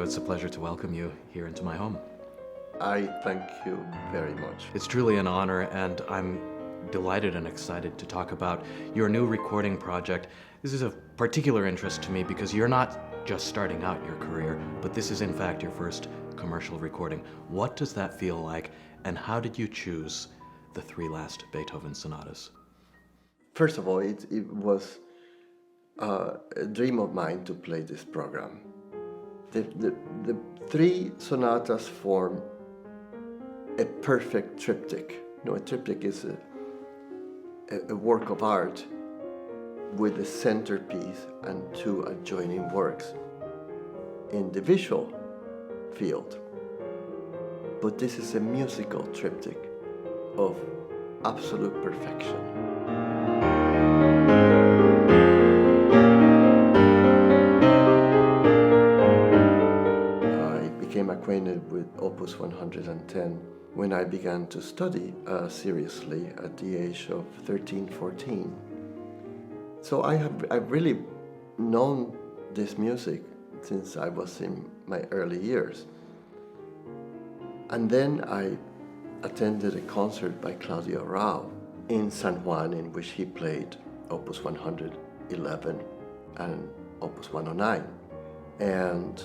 it's a pleasure to welcome you here into my home. I thank you very much. It's truly an honor, and I'm delighted and excited to talk about your new recording project. This is of particular interest to me because you're not just starting out your career, but this is in fact your first commercial recording. What does that feel like, and how did you choose the three last Beethoven sonatas? First of all, it was a dream of mine to play this program. The three sonatas form a perfect triptych. You know, a triptych is a work of art with a centerpiece and two adjoining works in the visual field. But this is a musical triptych of absolute perfection. I became acquainted with Opus 110 when I began to study seriously at the age of 13, 14. So I've really known this music since I was in my early years. And then I attended a concert by Claudio Rao in San Juan, in which he played Opus 111 and Opus 109. And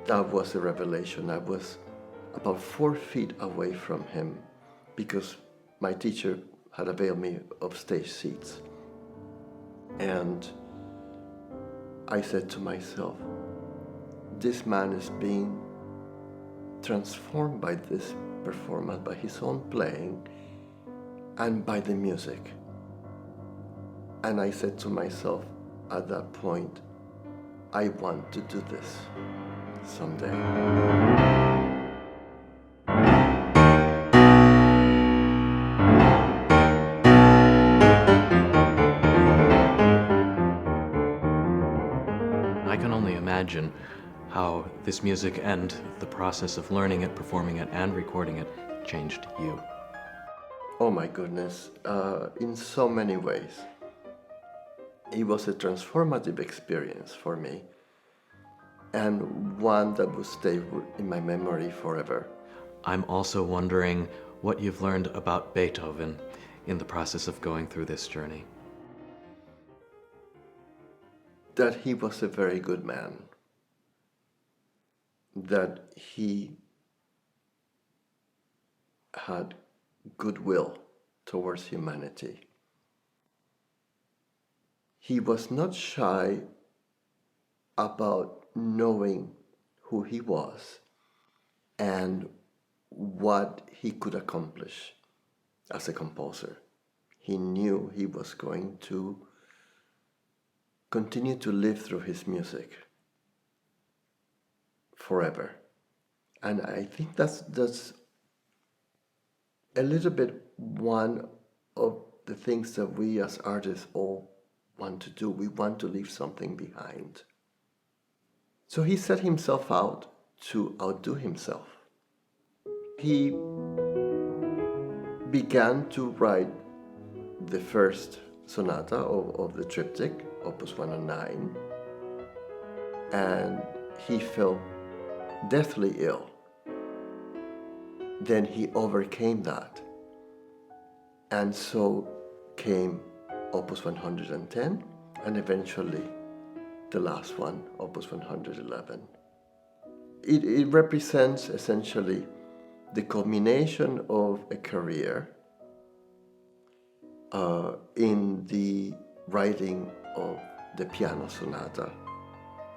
that was a revelation. I was about 4 feet away from him because my teacher had availed me of stage seats. And I said to myself, this man is being transformed by this performance, by his own playing, and by the music. And I said to myself at that point, I want to do this someday. Imagine how this music and the process of learning it, performing it, and recording it changed you. Oh my goodness, in so many ways. It was a transformative experience for me, and one that will stay in my memory forever. I'm also wondering what you've learned about Beethoven in the process of going through this journey. That he was a very good man, that he had goodwill towards humanity. He was not shy about knowing who he was and what he could accomplish as a composer. He knew he was going to continue to live through his music forever. And I think that's a little bit one of the things that we as artists all want to do. We want to leave something behind. So he set himself out to outdo himself. He began to write the first sonata of the triptych, Opus 109, and he fell deathly ill. Then he overcame that, and so came Opus 110, and eventually the last one, Opus 111. It represents essentially the culmination of a career in the writing of the piano sonata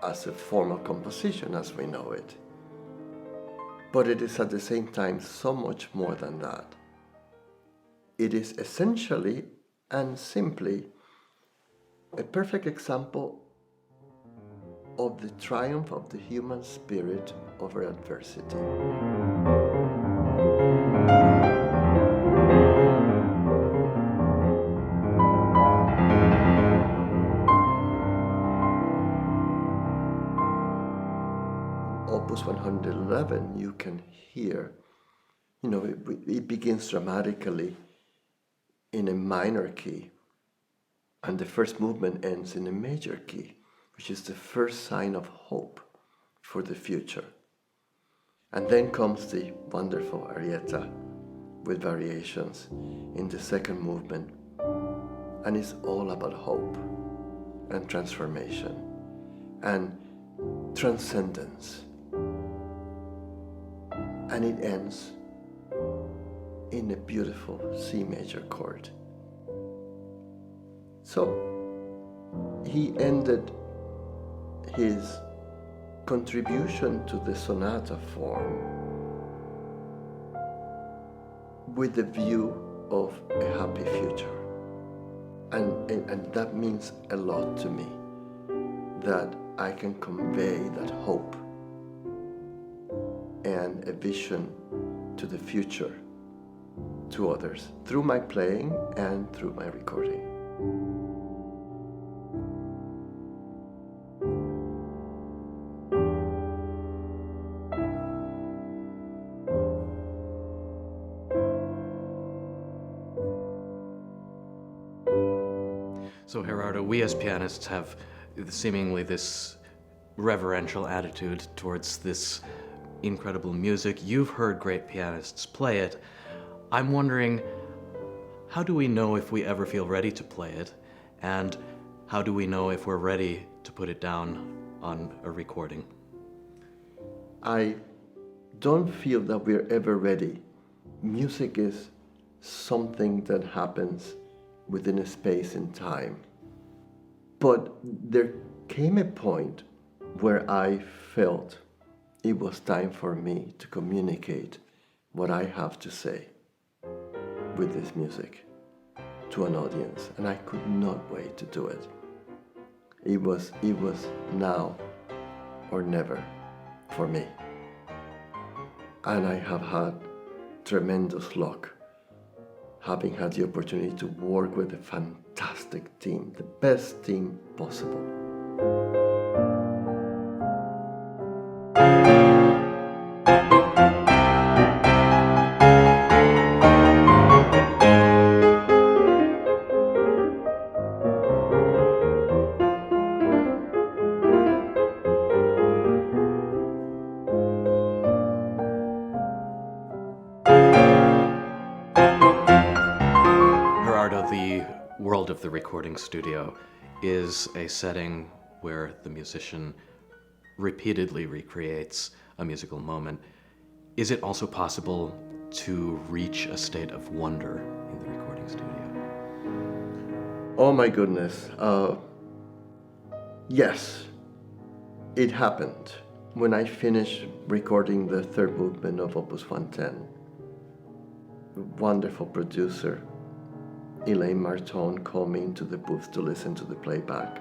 as a formal composition as we know it. But it is at the same time so much more than that. It is essentially and simply a perfect example of the triumph of the human spirit over adversity. Opus 111, you can hear, it begins dramatically in a minor key, and the first movement ends in a major key, which is the first sign of hope for the future. And then comes the wonderful arietta with variations in the second movement. And it's all about hope and transformation and transcendence. And it ends in a beautiful C major chord. So he ended his contribution to the sonata form with the view of a happy future. And that means a lot to me, that I can convey that hope and a vision to the future to others through my playing and through my recording. So Gerardo, we as pianists have seemingly this reverential attitude towards this incredible music. You've heard great pianists play it. I'm wondering, how do we know if we ever feel ready to play it? And how do we know if we're ready to put it down on a recording? I don't feel that we're ever ready. Music is something that happens within a space and time. But there came a point where I felt it was time for me to communicate what I have to say with this music to an audience, and I could not wait to do it. It was now or never for me. And I have had tremendous luck having had the opportunity to work with a fantastic team, the best team possible. The world of the recording studio is a setting where the musician repeatedly recreates a musical moment. Is it also possible to reach a state of wonder in the recording studio? Oh my goodness. Yes, it happened. When I finished recording the third movement of Opus 110, wonderful producer Elaine Martone called me into the booth to listen to the playback.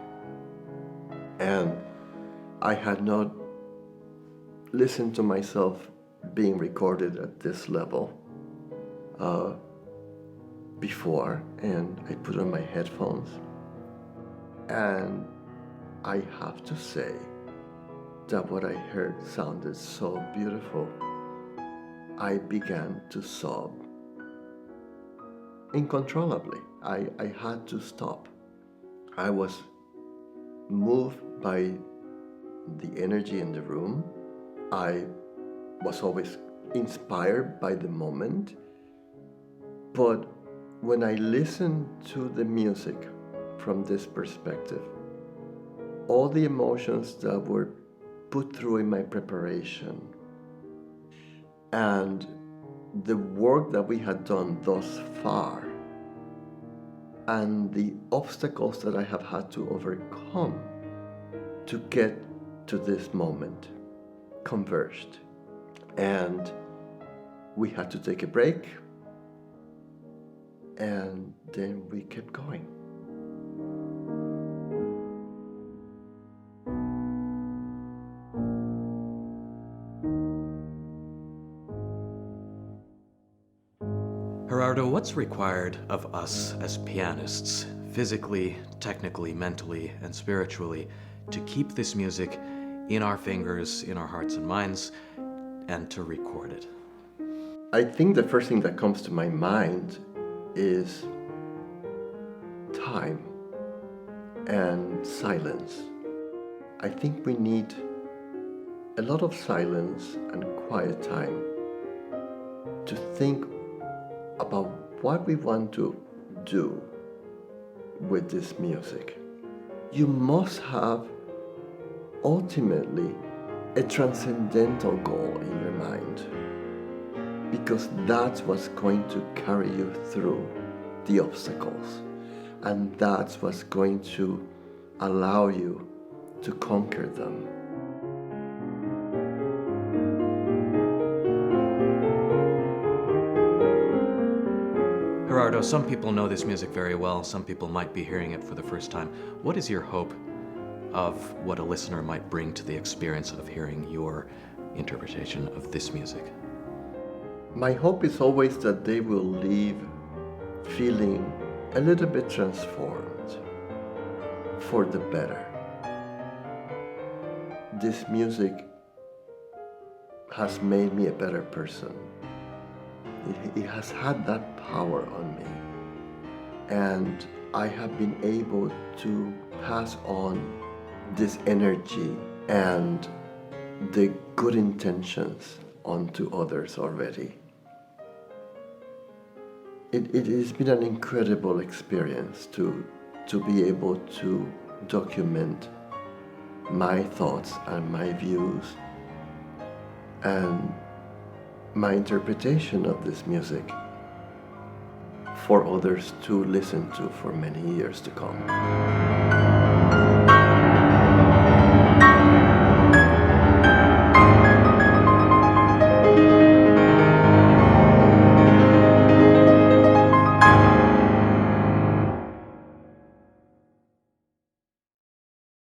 And I had not listened to myself being recorded at this level before, and I put on my headphones. And I have to say that what I heard sounded so beautiful. I began to sob uncontrollably. I had to stop. I was moved by the energy in the room. I was always inspired by the moment. But when I listened to the music from this perspective, all the emotions that were put through in my preparation and the work that we had done thus far and the obstacles that I have had to overcome to get to this moment converged. And we had to take a break, and then we kept going. Gerardo, what's required of us as pianists, physically, technically, mentally, and spiritually, to keep this music in our fingers, in our hearts and minds, and to record it? I think the first thing that comes to my mind is time and silence. I think we need a lot of silence and quiet time to think about what we want to do with this music. You must have ultimately a transcendental goal in your mind, because that's what's going to carry you through the obstacles, and that's what's going to allow you to conquer them. Gerardo, some people know this music very well, some people might be hearing it for the first time. What is your hope of what a listener might bring to the experience of hearing your interpretation of this music? My hope is always that they will leave feeling a little bit transformed for the better. This music has made me a better person. It has had that power on me, and I have been able to pass on this energy and the good intentions onto others already. It has been an incredible experience to be able to document my thoughts and my views and my interpretation of this music for others to listen to for many years to come.